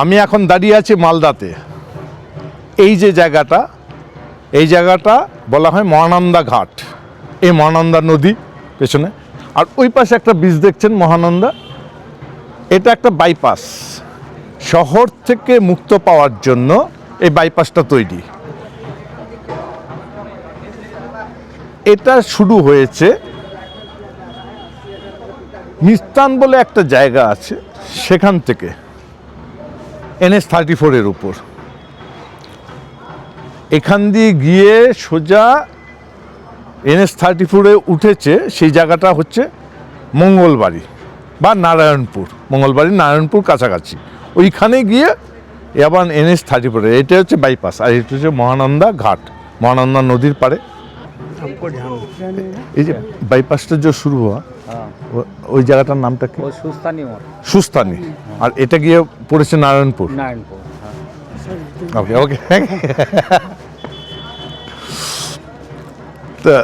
আমি এখন দাঁড়িয়ে আছি মালদাতে। এই যে জায়গাটা, এই জায়গাটা বলা হয় মহানন্দা ঘাট। এই মহানন্দা নদী পেছনে, আর ওই পাশে একটা ব্রিজ দেখছেন মহানন্দা। এটা একটা বাইপাস, শহর থেকে মুক্ত পাওয়ার জন্য এই বাইপাসটা তৈরি। এটা শুরু হয়েছে মিস্তান বলে একটা জায়গা আছে, সেখান থেকে NH-34 উপর এখান দিয়ে গিয়ে সোজা NH-34 উঠেছে। সেই জায়গাটা হচ্ছে মঙ্গলবাড়ি বা নারায়ণপুর, মঙ্গলবাড়ি নারায়ণপুর কাছাকাছি। ওইখানে গিয়ে আবার NH-34, এটা হচ্ছে বাইপাস, আর এটা হচ্ছে মহানন্দা ঘাট, মহানন্দা নদীর পাড়ে। এই যে বাইপাসটা যে শুরু হওয়া, ওই জায়গাটার নামটা কি? সুস্থানি। আর এটা গিয়ে পড়েছে নারায়ণপুর। ওকে ওকে। তা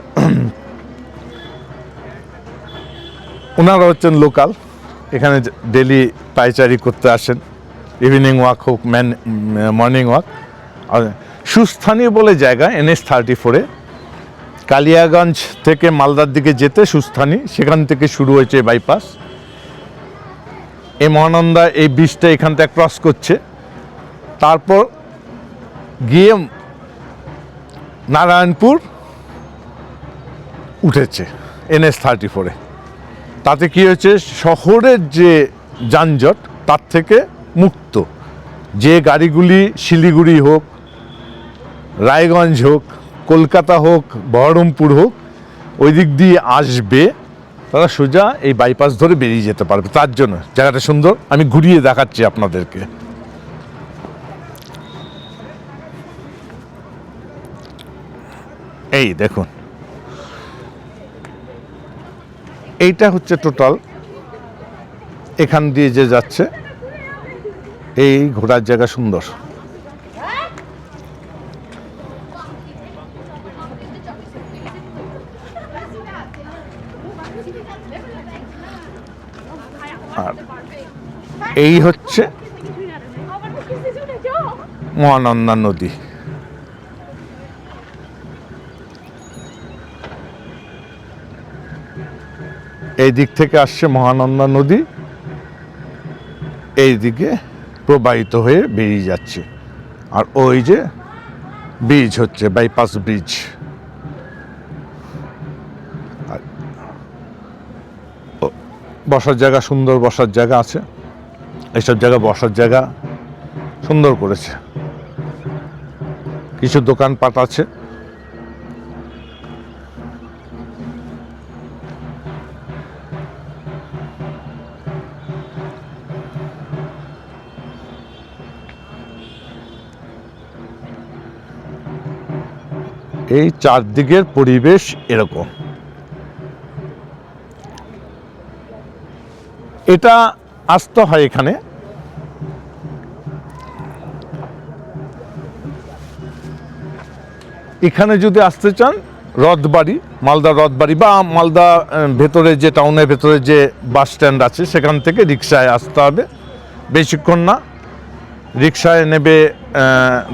ওনারা হচ্ছেন লোকাল, এখানে ডেলি পাইচারি করতে আসেন, ইভিনিং ওয়াক হোক, মর্নিং ওয়াক। আর সুস্থানি বলে জায়গা NH-34, কালিয়াগঞ্জ থেকে মালদার দিকে যেতে সুস্থানি, সেখান থেকে শুরু হয়েছে বাইপাস। এই মহানন্দা এই ব্রিজটা এখান থেকে ক্রস করছে, তারপর গিয়ে নারায়ণপুর উঠেছে NH-34। তাতে কি হয়েছে, শহরের যে যানজট তার থেকে মুক্ত। যে গাড়িগুলি শিলিগুড়ি হোক, রায়গঞ্জ হোক, কলকাতা হোক, বহরমপুর হোক, ওই দিক দিয়ে আসবে, তারা সোজা এই বাইপাস ধরে বেরিয়ে যেতে পারবে। তার জন্য জায়গাটা সুন্দর, আমি ঘুরিয়ে দেখাচ্ছি আপনাদেরকে। এই দেখুন, এইটা হচ্ছে টোটাল এখান দিয়ে যে যাচ্ছে, এই ঘোরার জায়গা সুন্দর। আর এই হচ্ছে মহানন্দা নদী। এই দিক থেকে আসছে মহানন্দা নদী, এই দিকে প্রবাহিত হয়ে বেরিয়ে যাচ্ছে। আর ওই যে ব্রিজ হচ্ছে বাইপাস ব্রিজ। বসার জায়গা সুন্দর, বসার জায়গা আছে, এইসব জায়গা বসার জায়গা সুন্দর করেছে। কিছু দোকানপাট আছে। এই চারদিকের পরিবেশ এরকম। এটা আসতে হয় এখানে এখানে যদি আসতে চান, রথবাড়ি, মালদা রথবাড়ি বা মালদা ভেতরে যে টাউনের ভেতরে যে বাস স্ট্যান্ড আছে, সেখান থেকে রিক্সায় আসতে হবে। বেশিক্ষণ না, রিক্সায় নেবে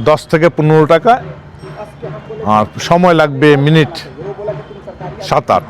10 থেকে 15 টাকা, আর সময় লাগবে মিনিট 7-8।